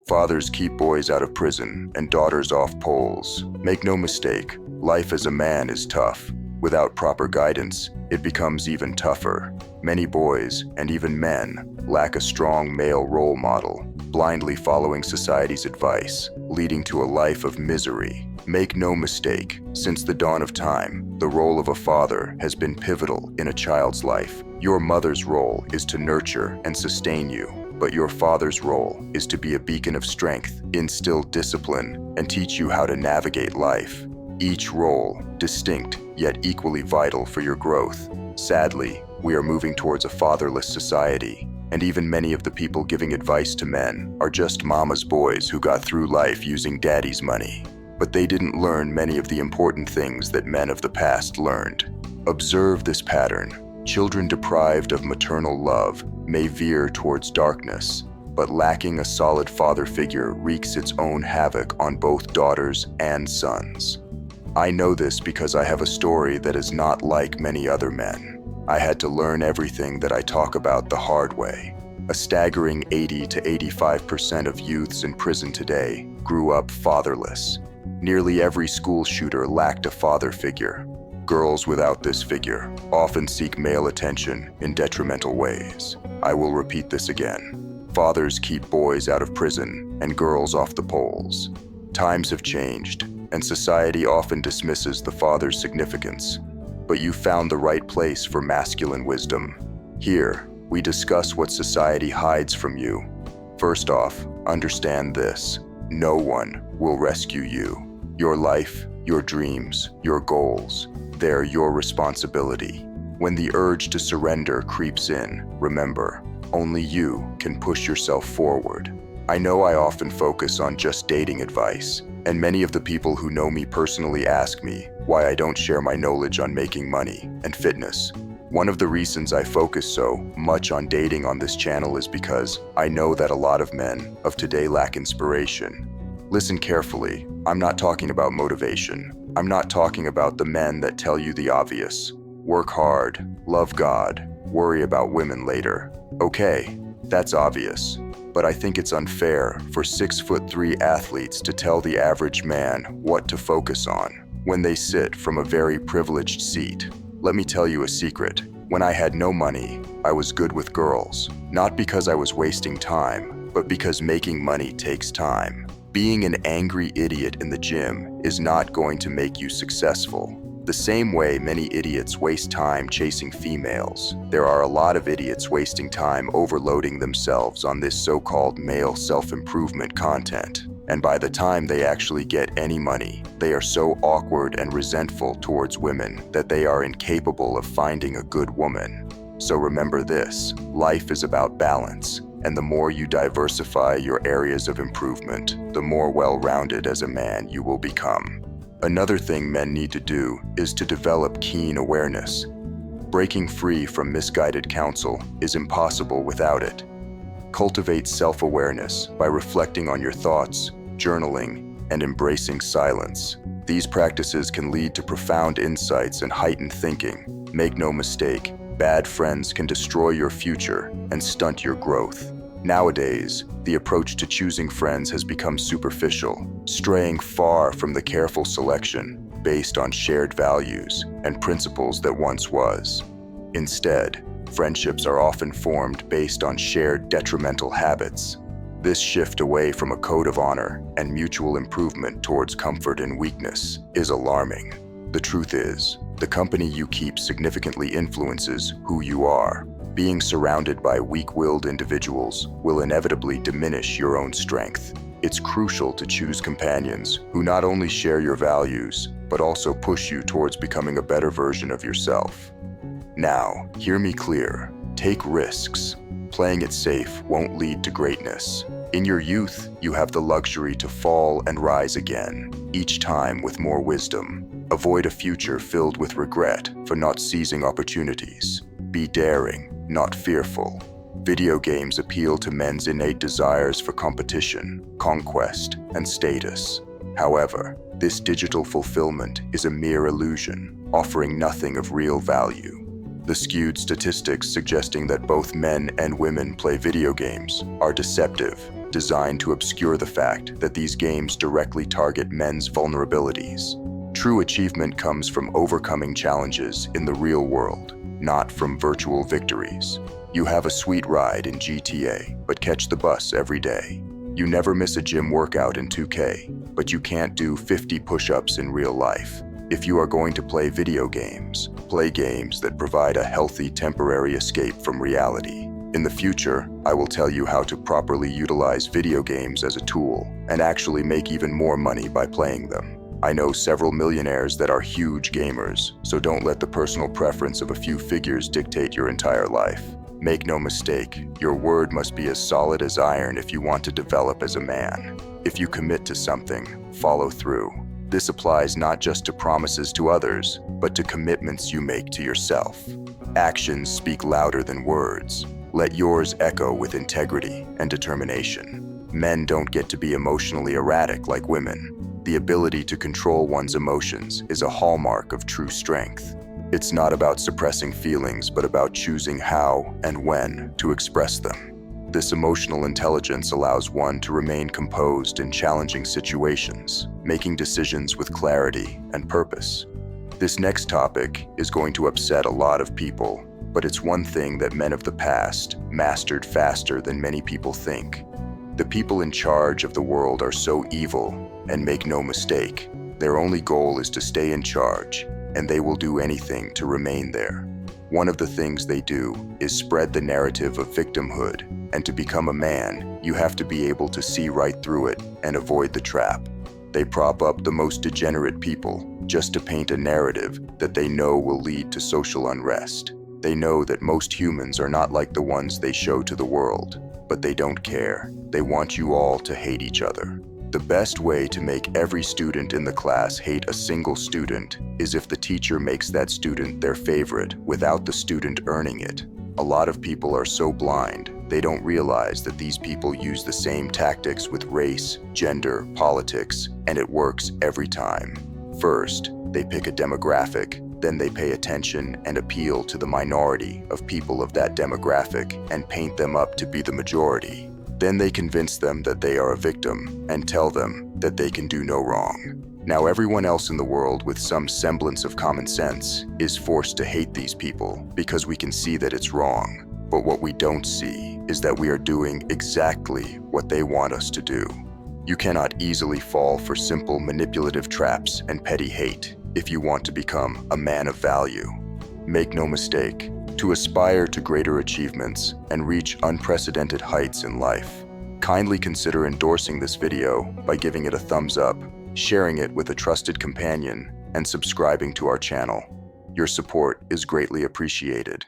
Fathers keep boys out of prison and daughters off poles. Make no mistake, life as a man is tough. Without proper guidance, it becomes even tougher. Many boys, and even men, lack a strong male role model, blindly following society's advice, leading to a life of misery. Make no mistake, since the dawn of time, the role of a father has been pivotal in a child's life. Your mother's role is to nurture and sustain you, but your father's role is to be a beacon of strength, instill discipline, and teach you how to navigate life. Each role, distinct yet equally vital for your growth. Sadly, we are moving towards a fatherless society, and even many of the people giving advice to men are just mama's boys who got through life using daddy's money. But they didn't learn many of the important things that men of the past learned. Observe this pattern. Children deprived of maternal love may veer towards darkness, but lacking a solid father figure wreaks its own havoc on both daughters and sons. I know this because I have a story that is not like many other men. I had to learn everything that I talk about the hard way. A staggering 80 to 85% of youths in prison today grew up fatherless. Nearly every school shooter lacked a father figure. Girls without this figure often seek male attention in detrimental ways. I will repeat this again. Fathers keep boys out of prison and girls off the poles. Times have changed, and society often dismisses the father's significance. But you found the right place for masculine wisdom. Here, we discuss what society hides from you. First off, understand this. No one will rescue you. Your life, your dreams, your goals, they're your responsibility. When the urge to surrender creeps in, remember, only you can push yourself forward. I know I often focus on just dating advice, and many of the people who know me personally ask me why I don't share my knowledge on making money and fitness. One of the reasons I focus so much on dating on this channel is because I know that a lot of men of today lack inspiration. Listen carefully, I'm not talking about motivation. I'm not talking about the men that tell you the obvious. Work hard, love God, worry about women later. Okay, that's obvious. But I think it's unfair for 6'3" athletes to tell the average man what to focus on when they sit from a very privileged seat. Let me tell you a secret. When I had no money, I was good with girls. Not because I was wasting time, but because making money takes time. Being an angry idiot in the gym is not going to make you successful. The same way many idiots waste time chasing females, there are a lot of idiots wasting time overloading themselves on this so-called male self-improvement content. And by the time they actually get any money, they are so awkward and resentful towards women that they are incapable of finding a good woman. So remember this, life is about balance. And the more you diversify your areas of improvement, the more well-rounded as a man you will become. Another thing men need to do is to develop keen awareness. Breaking free from misguided counsel is impossible without it. Cultivate self-awareness by reflecting on your thoughts, journaling, and embracing silence. These practices can lead to profound insights and heightened thinking. Make no mistake, bad friends can destroy your future and stunt your growth. Nowadays, the approach to choosing friends has become superficial, straying far from the careful selection based on shared values and principles that once was. Instead, friendships are often formed based on shared detrimental habits. This shift away from a code of honor and mutual improvement towards comfort and weakness is alarming. The truth is, the company you keep significantly influences who you are. Being surrounded by weak-willed individuals will inevitably diminish your own strength. It's crucial to choose companions who not only share your values, but also push you towards becoming a better version of yourself. Now, hear me clear. Take risks. Playing it safe won't lead to greatness. In your youth, you have the luxury to fall and rise again, each time with more wisdom. Avoid a future filled with regret for not seizing opportunities. Be daring, not fearful. Video games appeal to men's innate desires for competition, conquest, and status. However, this digital fulfillment is a mere illusion, offering nothing of real value. The skewed statistics suggesting that both men and women play video games are deceptive. designed to obscure the fact that these games directly target men's vulnerabilities. True achievement comes from overcoming challenges in the real world, not from virtual victories. You have a sweet ride in GTA, but catch the bus every day. You never miss a gym workout in 2K, but you can't do 50 push-ups in real life. If you are going to play video games, play games that provide a healthy temporary escape from reality. In the future, I will tell you how to properly utilize video games as a tool and actually make even more money by playing them. I know several millionaires that are huge gamers, so don't let the personal preference of a few figures dictate your entire life. Make no mistake, your word must be as solid as iron if you want to develop as a man. If you commit to something, follow through. This applies not just to promises to others, but to commitments you make to yourself. Actions speak louder than words. Let yours echo with integrity and determination. Men don't get to be emotionally erratic like women. The ability to control one's emotions is a hallmark of true strength. It's not about suppressing feelings, but about choosing how and when to express them. This emotional intelligence allows one to remain composed in challenging situations, making decisions with clarity and purpose. This next topic is going to upset a lot of people, but it's one thing that men of the past mastered faster than many people think. The people in charge of the world are so evil, and make no mistake, their only goal is to stay in charge, and they will do anything to remain there. One of the things they do is spread the narrative of victimhood, and to become a man, you have to be able to see right through it and avoid the trap. They prop up the most degenerate people just to paint a narrative that they know will lead to social unrest. They know that most humans are not like the ones they show to the world, but they don't care. They want you all to hate each other. The best way to make every student in the class hate a single student is if the teacher makes that student their favorite without the student earning it. A lot of people are so blind, they don't realize that these people use the same tactics with race, gender, politics, and it works every time. First, they pick a demographic, then they pay attention and appeal to the minority of people of that demographic and paint them up to be the majority. Then they convince them that they are a victim and tell them that they can do no wrong. Now everyone else in the world with some semblance of common sense is forced to hate these people because we can see that it's wrong. But what we don't see is that we are doing exactly what they want us to do. You cannot easily fall for simple manipulative traps and petty hate if you want to become a man of value. Make no mistake, to aspire to greater achievements and reach unprecedented heights in life, kindly consider endorsing this video by giving it a thumbs up, sharing it with a trusted companion, and subscribing to our channel. Your support is greatly appreciated.